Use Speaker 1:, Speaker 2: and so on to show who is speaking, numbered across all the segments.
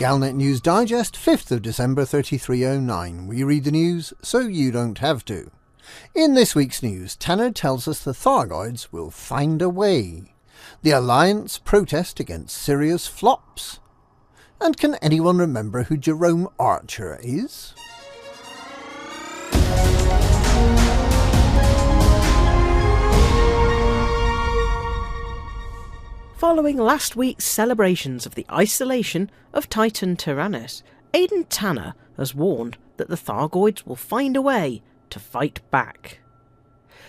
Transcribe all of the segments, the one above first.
Speaker 1: Galnet News Digest, 5th of December 3309. We read the news so you don't have to. In this week's news, Tanner tells us the Thargoids will find a way. The Alliance protest against Sirius flops. And can anyone remember who Jerome Archer is?
Speaker 2: Following last week's celebrations of the isolation of Titan Tyrannus, Aidan Tanner has warned that the Thargoids will find a way to fight back.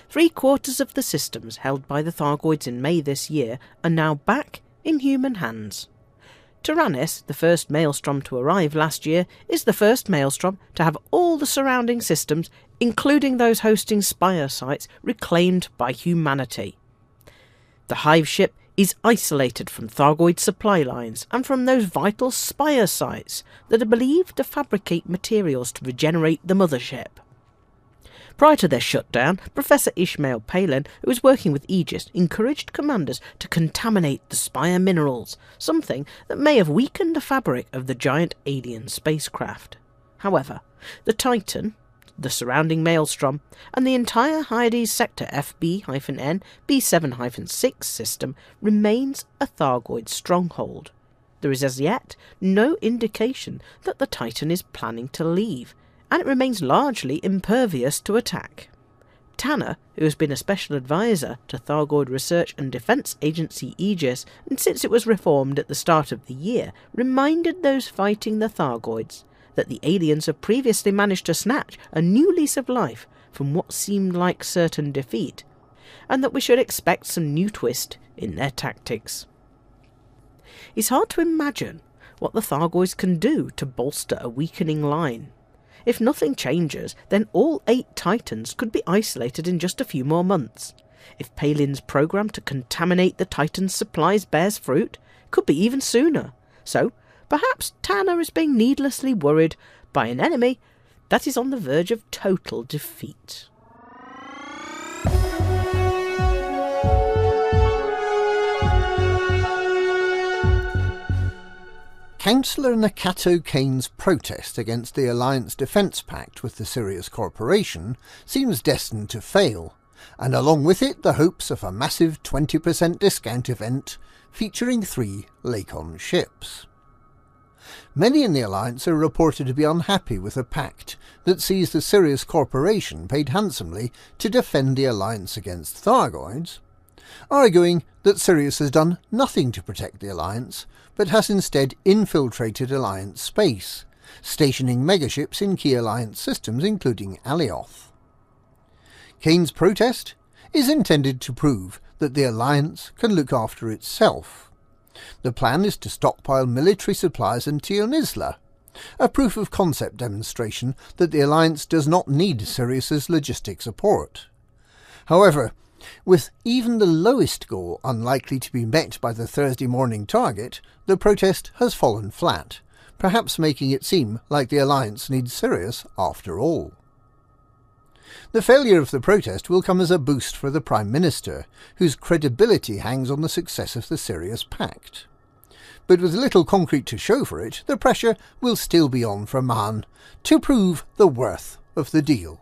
Speaker 2: 3/4 of the systems held by the Thargoids in May this year are now back in human hands. Tyrannus, the first maelstrom to arrive last year, is the first maelstrom to have all the surrounding systems, including those hosting Spire sites, reclaimed by humanity. The Hive ship is isolated from Thargoid supply lines and from those vital Spire sites that are believed to fabricate materials to regenerate the mothership. Prior to their shutdown, Professor Ishmael Palin, who was working with Aegis, encouraged commanders to contaminate the Spire minerals, something that may have weakened the fabric of the giant alien spacecraft. However, the Titan, the surrounding Maelstrom, and the entire Hyades Sector FB-N, B7-6 system remains a Thargoid stronghold. There is as yet no indication that the Titan is planning to leave, and it remains largely impervious to attack. Tanner, who has been a special advisor to Thargoid Research and Defence Agency Aegis, and since it was reformed at the start of the year, reminded those fighting the Thargoids that the aliens have previously managed to snatch a new lease of life from what seemed like certain defeat, and that we should expect some new twist in their tactics. It's hard to imagine what the Thargoids can do to bolster a weakening line. If nothing changes, then all 8 Titans could be isolated in just a few more months. If Palin's program to contaminate the Titan's supplies bears fruit, it could be even sooner. So, perhaps Tanner is being needlessly worried by an enemy that is on the verge of total defeat.
Speaker 1: Councillor Nakato Kaine's protest against the Alliance Defence Pact with the Sirius Corporation seems destined to fail, and along with it the hopes of a massive 20% discount event featuring 3 Lakon ships. Many in the Alliance are reported to be unhappy with a pact that sees the Sirius Corporation paid handsomely to defend the Alliance against Thargoids, arguing that Sirius has done nothing to protect the Alliance, but has instead infiltrated Alliance space, stationing megaships in key Alliance systems including Alioth. Kaine's protest is intended to prove that the Alliance can look after itself. The plan is to stockpile military supplies in Tionisla, a proof-of-concept demonstration that the Alliance does not need Sirius's logistic support. However, with even the lowest goal unlikely to be met by the Thursday morning target, the protest has fallen flat, perhaps making it seem like the Alliance needs Sirius after all. The failure of the protest will come as a boost for the Prime Minister, whose credibility hangs on the success of the Sirius Pact. But with little concrete to show for it, the pressure will still be on for Mahon to prove the worth of the deal.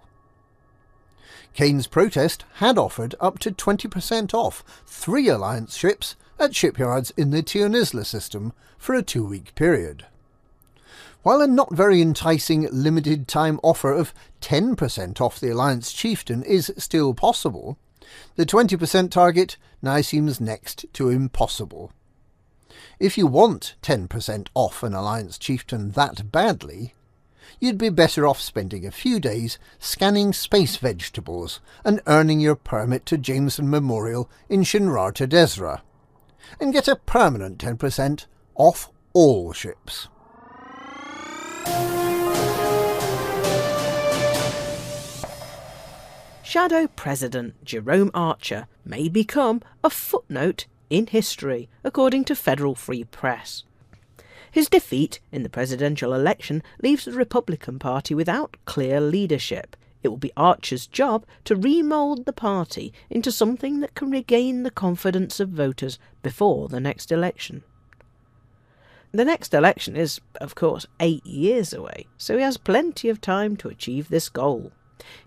Speaker 1: Kaine's protest had offered up to 20% off 3 Alliance ships at shipyards in the Tionisla system for a 2-week period. While a not very enticing limited-time offer of 10% off the Alliance Chieftain is still possible, the 20% target now seems next to impossible. If you want 10% off an Alliance Chieftain that badly, you'd be better off spending a few days scanning space vegetables and earning your permit to Jameson Memorial in Shinrarta Desra, and get a permanent 10% off all ships.
Speaker 2: Shadow President Jerome Archer may become a footnote in history, according to Federal Free Press. His defeat in the presidential election leaves the Republican Party without clear leadership. It will be Archer's job to remould the party into something that can regain the confidence of voters before the next election. The next election is, of course, 8 years away, so he has plenty of time to achieve this goal.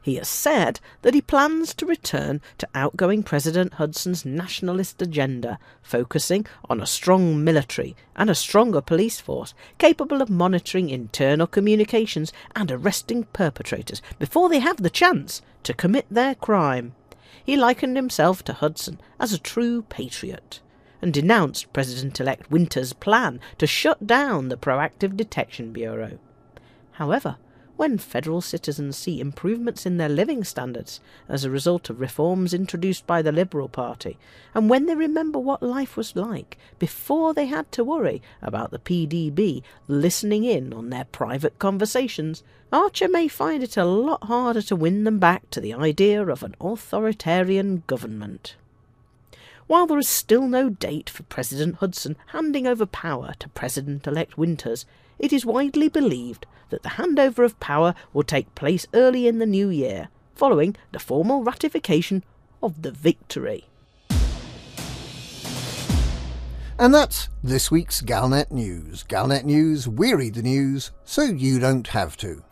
Speaker 2: He has said that he plans to return to outgoing President Hudson's nationalist agenda, focusing on a strong military and a stronger police force, capable of monitoring internal communications and arresting perpetrators before they have the chance to commit their crime. He likened himself to Hudson as a true patriot, and denounced President-elect Winter's plan to shut down the Proactive Detection Bureau. However, when federal citizens see improvements in their living standards as a result of reforms introduced by the Liberal Party, and when they remember what life was like before they had to worry about the PDB listening in on their private conversations, Archer may find it a lot harder to win them back to the idea of an authoritarian government. While there is still no date for President Hudson handing over power to President-elect Winters, it is widely believed that the handover of power will take place early in the new year, following the formal ratification of the victory.
Speaker 1: And that's this week's Galnet News. Galnet News, we read the news so you don't have to.